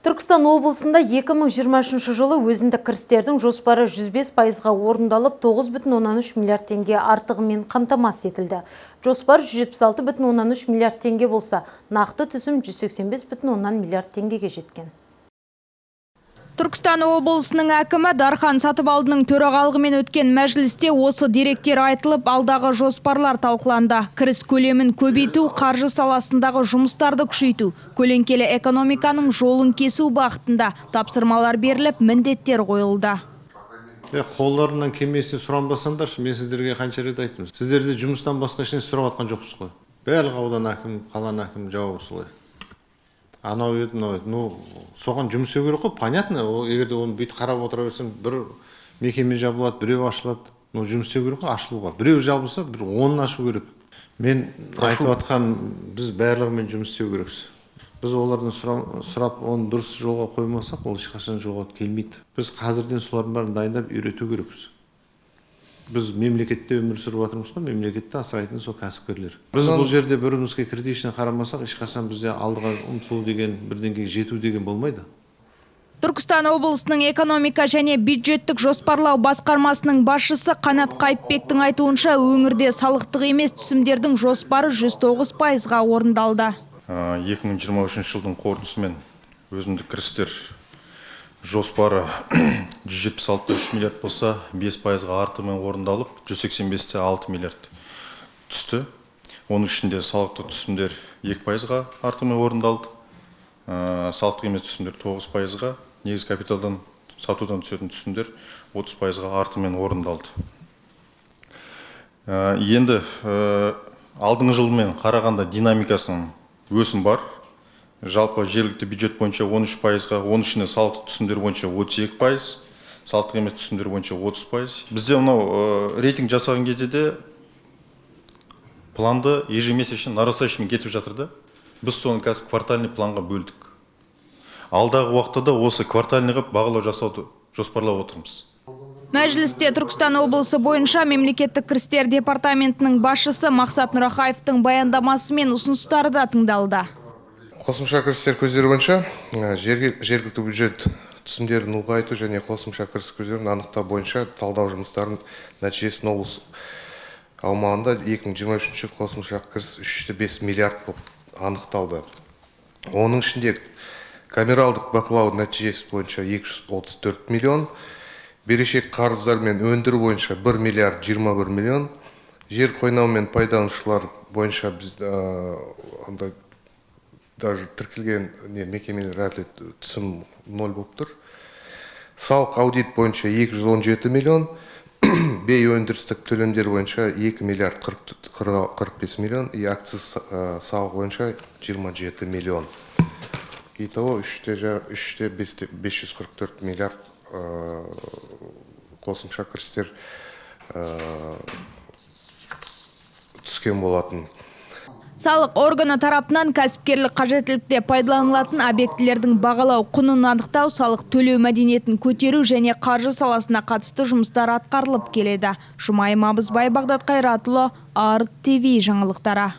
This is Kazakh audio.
Түркістан облысында 2023 жылы өзіндік кірістердің жоспары 105%-ға орындалып, 9,3 миллиард теңге артығымен қамтамасыз етілді. Жоспар 176,3 миллиард теңге болса, нақты түсім 185,1 миллиард теңгеге жеткен. Түркістан облысының әкімі Дархан Сатыбалдының төрағалығымен өткен мәжілісте осы деректер айтылып, алдағы жоспарлар талқыланды. Кіріс көлемін көбейту, қаржы саласындағы жұмыстарды күшейту, көлеңкелі экономиканың жолын кесу бағытында тапсырмалар беріліп, міндеттер қойылды. Қолдарынан келмесе сұранбасаңдар, мен сіздерге қанша рет айттым. Сіздерде жұмыстан басқа ештеңе сұрап жатқан жоқпыз ғой. Барлық аудан әкім, қаланы әкім жауабы солай. Анау еді, мынау еді. Соған жұмыс істеу керек қой, понятно. Егерде оны бүйтіп қарап отыра берсең, бір мекеме жабылады, біреу ашылады. Жұмыс істеу керек қой, ашылуға. Біреу жабылса, бір 10-ын ашу керек. Мен айтып жатқан, біз барлығымен жұмыс істеу керекпіз. Біз олардан сұрап, оны дұрыс жолға қоймасақ, ол ешқашан жолға келмейді. Біз қазірден солардың бәрін дайындап үйрету керекпіз. Біз мемлекетте өмір сүріп жатырмыз ғой, мемлекетте асырайтын сол кәсіпкерлер. Біз бұл жерде бірімізге критично қарамасақ, ешқашан бізде алдыға ұмтылу деген, бірдеңеге жету деген болмайды. Түркістан облысының экономика және бюджеттік жоспарлау басқармасының басшысы Қанат Қайыпбектің айтуынша, өңірде салықтық емес түсімдердің жоспары 109%-ға орындалды. 2023 жылдың қорытындысымен өзіндік кірістер жоспары 176,3 миллиард болса, 5%-ға артымен орындалып, 185,6 миллиард түсті. Оның ішінде салықтық түсімдер 2%-ға артымен орындалды. Салықтық емес түсімдер 9%-ға, негіз капиталдан сатудан түсетін түсімдер 30%-ға артымен орындалды. Енді алдыңғы жылмен қарағанда динамикасының өсім бар. Жалпы жергілікті бюджет бойынша 13%-ға, оның ішінде салықтық түсімдер бойынша 32%, салықтық емес түсімдер бойынша 30%. Бізде мынау рейтинг жасаған кезде де планды ежемесячно нарастающими кетіп жатырды. Біз соны қазір квартальный планға бөлдік. Алдағы уақытта да осы квартальныйға бағалау жасауды жоспарлап отырмыз. Мәжілісте Түркістан облысы бойынша мемлекеттік кірістер департаментінің басшысы Мақсат Нұрахаевтың баяндамасы мен ұсыныстары да тыңдалды. Қосымша кірістер көздері бойынша жергілікті бюджет түсімдерін ұлғайту және қосымша кіріс көздерін анықтау бойынша талдау жұмыстарын нәтижесін облыс аумағында 2023 қосымша кіріс 3,5 миллиард болып анықталды. Оның ішінде камералдық бақылау нәтижесі бойынша 234 миллион, берешек қарыздар мен өндіру бойынша 1 миллиард 21 миллион, жер қойнау мен пайдаланушылар бойынша біз даже тіркелген мекемелер әлі түсім 0 болып тұр. Салық аудит бойынша 217 миллион, бей өндірістік төлемдер бойынша 2 миллиард 45 миллион, и акциз салық бойынша 27 миллион. Итого 544 миллиард қосымша кірістер түскен болатын. Салық органы тарапынан кәсіпкерлік қажеттілікте пайдаланылатын объектілердің бағалау құнын анықтау, салық төлеу мәдениетін көтеру және қаржы саласына қатысты жұмыстар атқарылып келеді. Жұмайым Абызбай, Бағдат Қайратұлы, Арк ТВ жаңалықтары.